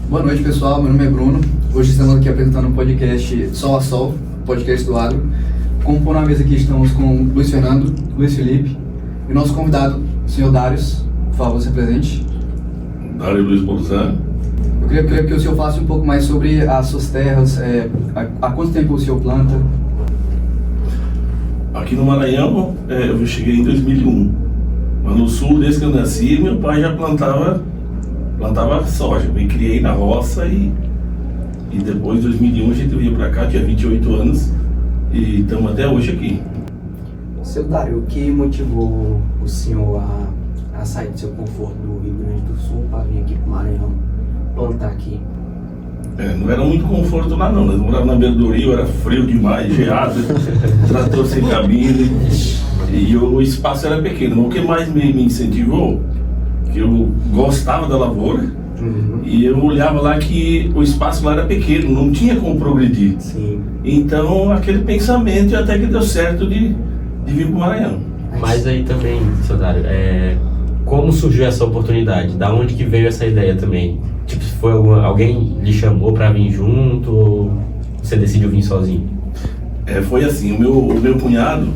Boa noite, pessoal. Meu nome é Bruno. Hoje estamos aqui apresentando um podcast Sol a Sol, podcast do Agro. Compondo a mesa aqui estamos com Luiz Fernando, Luiz Felipe e nosso convidado, o senhor Darius. Por favor, se presente. Dário Luiz Bolzan. Eu queria que o senhor falasse um pouco mais sobre as suas terras, há quanto tempo o senhor planta? Aqui no Maranhão, eu cheguei em 2001. Mas no sul, desde que eu nasci, meu pai já plantava soja. Eu me criei na roça e depois, em 2001, a gente veio para cá, tinha 28 anos e estamos até hoje aqui. Seu Dário, o que motivou o senhor a sair do seu conforto do Rio Grande do Sul para vir aqui para o Maranhão plantar aqui? Não era muito conforto lá não, nós morávamos na beira do rio, era frio demais, geado, trator sem cabine e o espaço era pequeno. O que mais me incentivou, que eu gostava da lavoura, e eu olhava lá que o espaço lá era pequeno, não tinha como progredir. Sim. Então aquele pensamento até que deu certo de vir para o Maranhão. Mas aí também, seu Dário, como surgiu essa oportunidade? Da onde que veio essa ideia também? Tipo, foi alguém lhe chamou para vir junto ou você decidiu vir sozinho? Foi assim, o meu cunhado,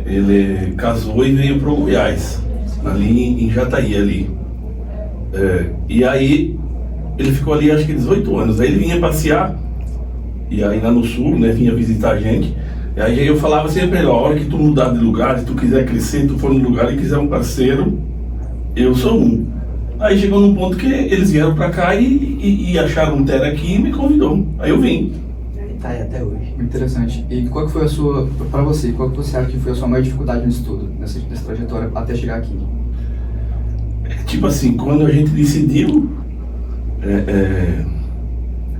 ele casou e veio para o Goiás, ali em Jataí ali. E aí ele ficou ali acho que 18 anos, aí ele vinha passear, e aí lá no sul, né, vinha visitar a gente. E aí eu falava sempre, a hora que tu mudar de lugar, se tu quiser crescer, tu for no lugar e quiser um parceiro, eu sou um. Aí chegou num ponto que eles vieram pra cá e acharam um terra aqui e me convidou. Aí eu vim. Ele tá aí até hoje. Muito interessante. E qual que foi a sua, para você, qual que você acha que foi a sua maior dificuldade no estudo, nessa trajetória até chegar aqui? Tipo assim, quando a gente decidiu,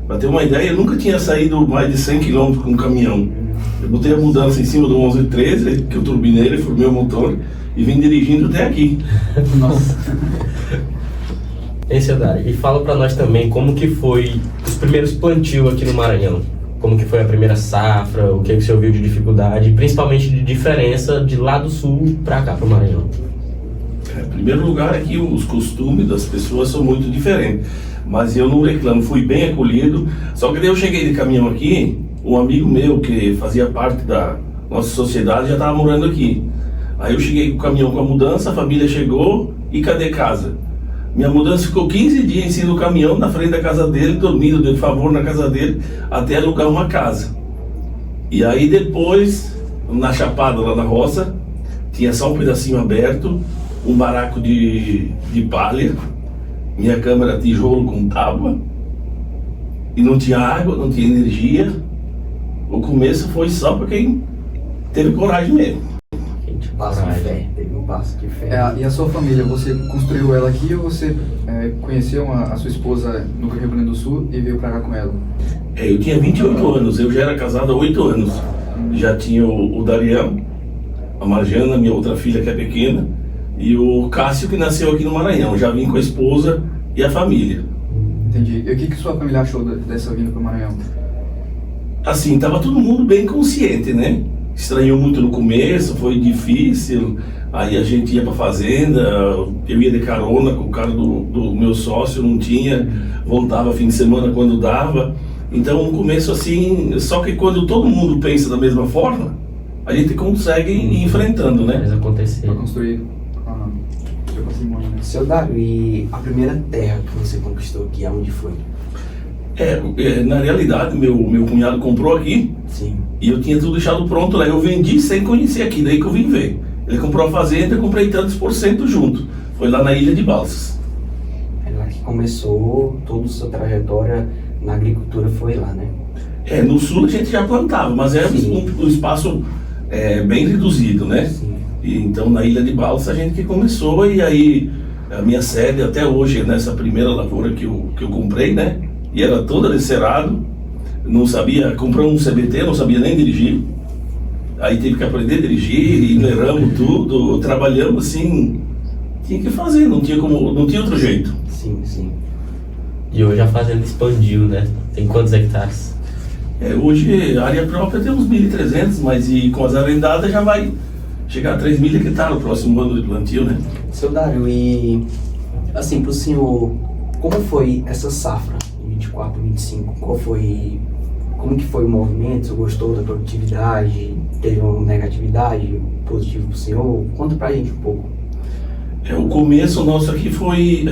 pra ter uma ideia, eu nunca tinha saído mais de 100 km com um caminhão. Eu botei a mudança em cima do 1113, que eu turbinei, ele formei o motor e vim dirigindo até aqui. Nossa. Seu Dário, e fala para nós também como que foi os primeiros plantios aqui no Maranhão. Como que foi a primeira safra, o que você ouviu de dificuldade, principalmente de diferença de lá do sul para cá, para o Maranhão. Em primeiro lugar, aqui os costumes das pessoas são muito diferentes, mas eu não reclamo, fui bem acolhido. Só que daí eu cheguei de caminhão aqui, um amigo meu que fazia parte da nossa sociedade já estava morando aqui. Aí eu cheguei com o caminhão com a mudança, a família chegou e cadê casa? Minha mudança ficou 15 dias em cima do caminhão, na frente da casa dele, dormindo de favor na casa dele, até alugar uma casa. E aí depois, na chapada lá na roça, tinha só um pedacinho aberto, um baraco de palha, minha cama era tijolo com tábua, e não tinha água, não tinha energia. O começo foi só para quem teve coragem mesmo. Passo de fé, teve um passo de fé. E a sua família, você construiu ela aqui ou você conheceu a sua esposa no Rio Grande do Sul e veio pra cá com ela? Eu tinha 28 anos, eu já era casado há 8 anos. Já tinha o Darião, a Marjana, minha outra filha que é pequena, e o Cássio que nasceu aqui no Maranhão. Já vim com a esposa e a família. Entendi. E o que sua família achou dessa vinda pro Maranhão? Assim, tava todo mundo bem consciente, né? Estranhou muito no começo, foi difícil. Aí a gente ia pra fazenda, eu ia de carona com o cara do meu sócio, não tinha, voltava fim de semana quando dava. Então no começo assim, só que quando todo mundo pensa da mesma forma, a gente consegue ir enfrentando, né? Mas acontecer. Pra construir seu patrimônio, né? Seu Dário, e a primeira terra que você conquistou aqui, aonde foi? Na realidade, meu cunhado comprou aqui. Sim. E eu tinha tudo deixado pronto lá. Eu vendi sem conhecer aqui, daí que eu vim ver. Ele comprou a fazenda e eu comprei tantos por cento junto. Foi lá na Ilha de Balsas. É lá que começou toda a sua trajetória na agricultura, foi lá, né? No sul a gente já plantava, mas era um espaço bem reduzido, né? Sim. E então na Ilha de Balsas a gente que começou, e aí a minha sede até hoje, nessa primeira lavoura que eu comprei, né? E era toda descerado, não sabia, comprou um CBT, não sabia nem dirigir. Aí teve que aprender a dirigir, enleramos tudo, trabalhamos assim, tinha que fazer, não tinha outro jeito. Sim, sim. E hoje a fazenda expandiu, né? Tem quantos hectares? Hoje a área própria tem uns 1.300, mas com as arendadas já vai chegar a 3.000 hectares no próximo ano de plantio, né? Seu Dário, e assim, pro senhor Como foi essa safra de 24, 25? Como que foi o movimento? Você gostou da produtividade? Teve uma negatividade positiva para o senhor? Conta pra gente um pouco. O começo nosso aqui foi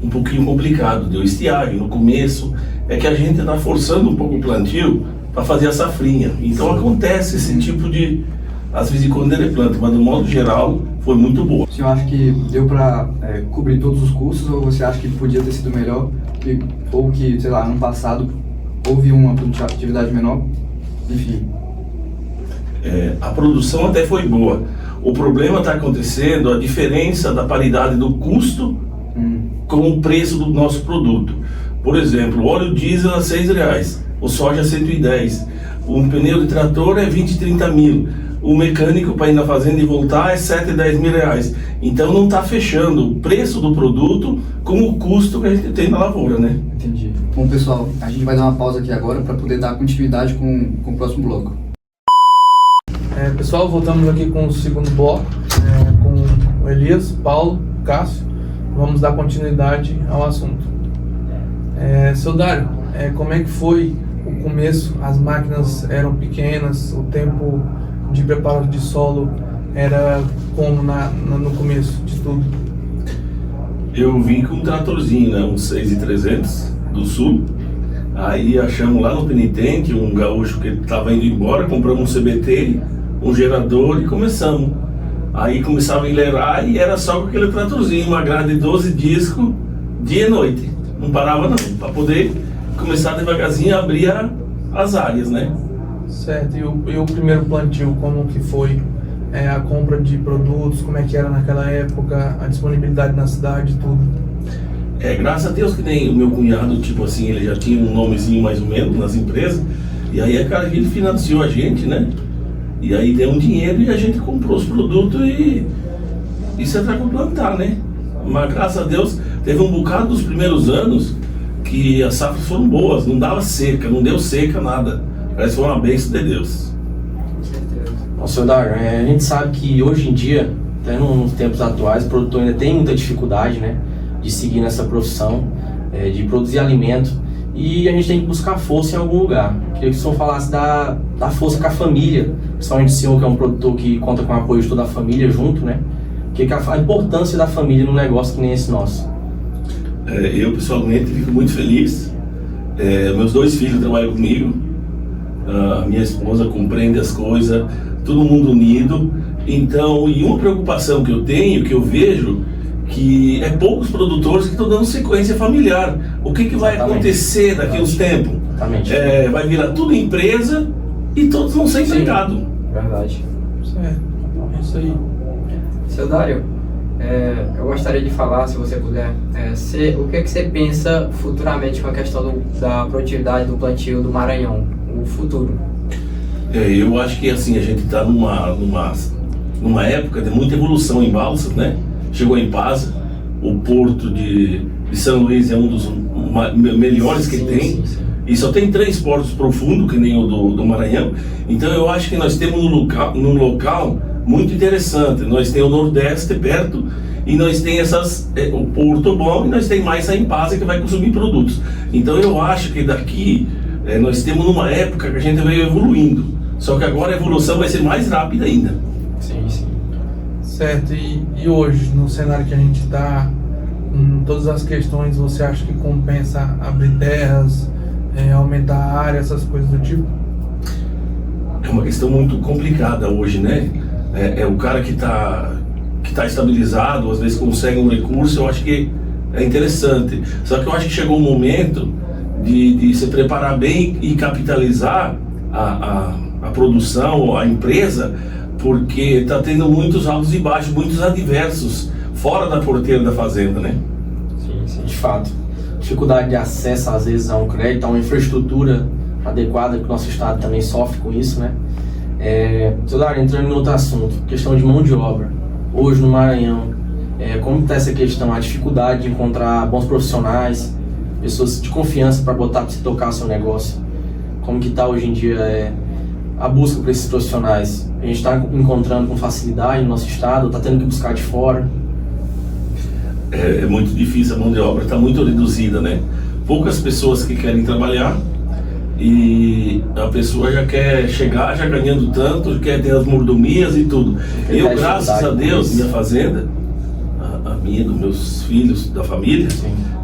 um pouquinho complicado, deu estiagem no começo, é que a gente está forçando um pouco o plantio para fazer a safrinha. Então acontece esse tipo de, às vezes quando ele planta, mas no modo geral foi muito boa. O senhor acha que deu para cobrir todos os custos ou você acha que podia ter sido melhor? Ou que, sei lá, ano passado houve uma produtividade menor? Enfim. A produção até foi boa. O problema está acontecendo, a diferença da paridade do custo com o preço do nosso produto. Por exemplo, o óleo diesel a R$6, o soja a 110, um pneu de trator é 20, 30 mil, o mecânico para ir na fazenda e voltar é 7, 10 mil reais. Então não está fechando o preço do produto com o custo que a gente tem na lavoura, né? Entendi. Bom, pessoal, a gente vai dar uma pausa aqui agora para poder dar continuidade com o próximo bloco. Pessoal, voltamos aqui com o segundo bloco, com o Elias, Paulo, Cássio. Vamos dar continuidade ao assunto. Seu Dário, como é que foi o começo? As máquinas eram pequenas, o tempo de preparo de solo era como no começo de tudo? Eu vim com um tratorzinho, né, um 6300 do Sul. Aí achamos lá no penitente um gaúcho que estava indo embora, compramos um CBT, um gerador e começamos. Aí começava a enleirar e era só com aquele tratorzinho, uma grade de 12 discos, dia e noite. Não parava não, para poder começar devagarzinho a abrir as áreas, né? Certo, e o primeiro plantio, como que foi? A compra de produtos, como é que era naquela época, a disponibilidade na cidade, tudo? Graças a Deus que nem o meu cunhado, tipo assim, ele já tinha um nomezinho mais ou menos nas empresas, e aí ele financiou a gente, né? E aí deu um dinheiro e a gente comprou os produtos e isso é para plantar, né? Mas graças a Deus teve um bocado dos primeiros anos que as safras foram boas, não dava seca, não deu seca, nada. Parece que foi uma bênção de Deus. Nossa, senhor Dário, a gente sabe que hoje em dia, até nos tempos atuais, o produtor ainda tem muita dificuldade, né, de seguir nessa profissão, de produzir alimento, e a gente tem que buscar força em algum lugar. Queria que o senhor falasse da força com a família, principalmente o senhor que é um produtor que conta com o apoio de toda a família junto, né? Que a importância da família num negócio que nem esse nosso. Eu pessoalmente fico muito feliz. Meus 2 filhos trabalham comigo, a minha esposa compreende as coisas, todo mundo unido. Então, e uma preocupação que eu tenho, que eu vejo, que é poucos produtores que estão dando sequência familiar. O que vai acontecer daqui a uns tempos? Vai virar tudo empresa e todos vão ser empregados. Verdade. Certo, é isso aí. Seu Dário, eu gostaria de falar, se você puder, o que você pensa futuramente com a questão da produtividade do plantio do Maranhão, o futuro? Eu acho que assim, a gente está numa época de muita evolução em balsas, né? Chegou em Pasa, o porto de São Luís é um dos melhores que tem. E só tem 3 portos profundos, que nem o do Maranhão. Então eu acho que nós temos num local muito interessante. Nós temos o Nordeste perto e nós temos o Porto Bom e nós temos mais a Impasa que vai consumir produtos. Então eu acho que daqui nós temos numa época que a gente veio evoluindo. Só que agora a evolução vai ser mais rápida ainda. Sim, sim. Certo, e hoje, no cenário que a gente está, com todas as questões, você acha que compensa abrir terras, aumentar a área, essas coisas do tipo? É uma questão muito complicada hoje, né? O cara que tá estabilizado, às vezes consegue um recurso, eu acho que é interessante. Só que eu acho que chegou o momento de se preparar bem e capitalizar a produção, a empresa, porque está tendo muitos altos e baixos, muitos adversos fora da porteira da fazenda, né? Sim, de fato. Dificuldade de acesso, às vezes, a um crédito, a uma infraestrutura adequada, que o nosso estado também sofre com isso, né? Seu Dário, entrando em outro assunto, questão de mão de obra. Hoje no Maranhão, como está essa questão? A dificuldade de encontrar bons profissionais, pessoas de confiança para botar para você tocar o seu negócio. Como que está hoje em dia a busca por esses profissionais? A gente está encontrando com facilidade no nosso estado, está tendo que buscar de fora? é muito difícil, a mão de obra está muito reduzida, né? Poucas pessoas que querem trabalhar e a pessoa já quer chegar já ganhando tanto, quer ter as mordomias e tudo. Eu, graças a Deus, minha fazenda, a minha, dos meus filhos, da família,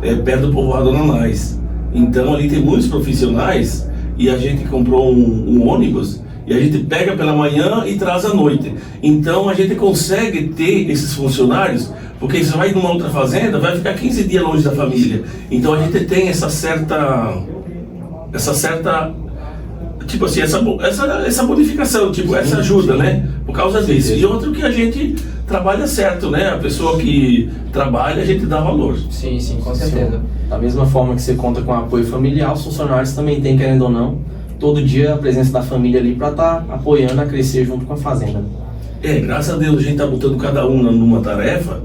é perto do povoado Ananás. Então ali tem muitos profissionais e a gente comprou um ônibus e a gente pega pela manhã e traz à noite. Então a gente consegue ter esses funcionários, porque você vai numa outra fazenda, vai ficar 15 dias longe da família. Então a gente tem essa certa tipo assim, essa bonificação, tipo, essa ajuda, né? Por causa disso. E outro que a gente trabalha certo, né? A pessoa que trabalha, a gente dá valor. Sim, com certeza. Da mesma forma que você conta com apoio familiar, os funcionários também têm, querendo ou não, todo dia a presença da família ali para estar apoiando a crescer junto com a fazenda. Graças a Deus a gente tá botando cada um numa tarefa.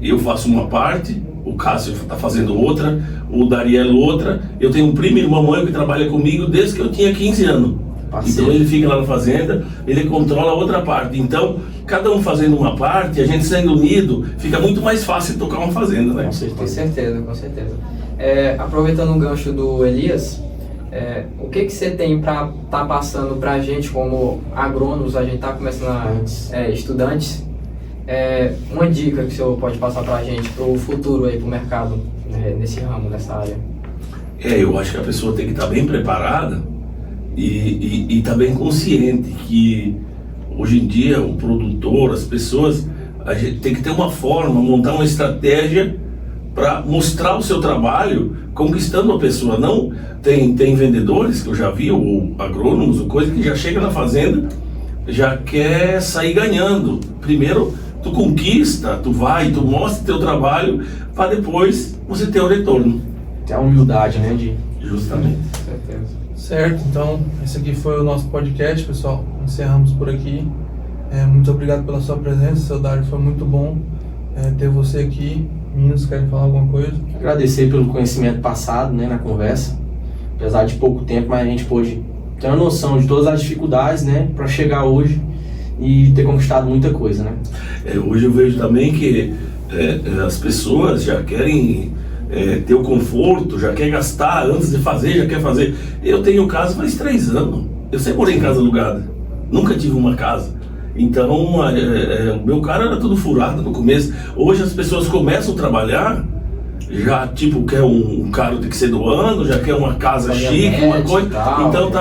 Eu faço uma parte, o Cássio está fazendo outra, o Dariel outra. Eu tenho um primo e irmão que trabalha comigo desde que eu tinha 15 anos. Parceiro. Então ele fica lá na fazenda, ele controla a outra parte. Então, cada um fazendo uma parte, a gente sendo unido, fica muito mais fácil tocar uma fazenda, né? Com certeza. Aproveitando o gancho do Elias, o que você tem para estar passando para a gente como agrônomos, a gente está começando estudantes, uma dica que o senhor pode passar para a gente, para o futuro aí, para o mercado, nesse ramo, nessa área? Eu acho que a pessoa tem que estar bem preparada e estar bem consciente que hoje em dia o produtor, as pessoas, a gente tem que ter uma forma, montar uma estratégia para mostrar o seu trabalho conquistando a pessoa. Não tem vendedores que eu já vi, ou agrônomos, ou coisa que já chega na fazenda, já quer sair ganhando. Primeiro tu conquista, tu mostra teu trabalho para depois você ter o retorno. Tem a humildade, né? Justamente. Certo, então esse aqui foi o nosso podcast, pessoal. Encerramos por aqui. Muito obrigado pela sua presença, seu Dário. Foi muito bom ter você aqui. Meninos, querem falar alguma coisa? Agradecer pelo conhecimento passado, né, na conversa. Apesar de pouco tempo, mas a gente pôde ter uma noção de todas as dificuldades, né, para chegar hoje e ter conquistado muita coisa, né? Hoje eu vejo também que as pessoas já querem ter o conforto, já quer gastar antes de fazer, já quer fazer. Eu tenho casa faz 3 anos. Eu sempre morei em casa alugada. Nunca tive uma casa. Então, o meu carro era tudo furado no começo. Hoje as pessoas começam a trabalhar, já tipo quer um carro tem que ser do ano, já quer uma casa chique, uma coisa. Então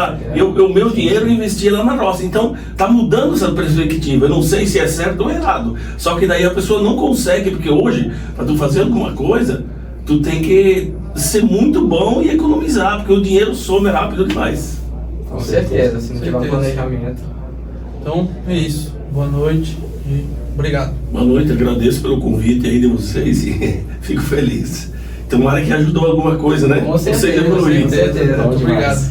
o meu dinheiro eu investia lá na roça. Então tá mudando essa perspectiva. Eu não sei se é certo ou errado. Só que daí a pessoa não consegue, porque hoje, para tu fazer alguma coisa, tu tem que ser muito bom e economizar, porque o dinheiro some rápido demais. Com certeza, se não tiver um planejamento. Então é isso. Boa noite e obrigado. Boa noite, agradeço pelo convite aí de vocês e fico feliz. Tomara que ajudou alguma coisa, né? Com certeza, Muito obrigado.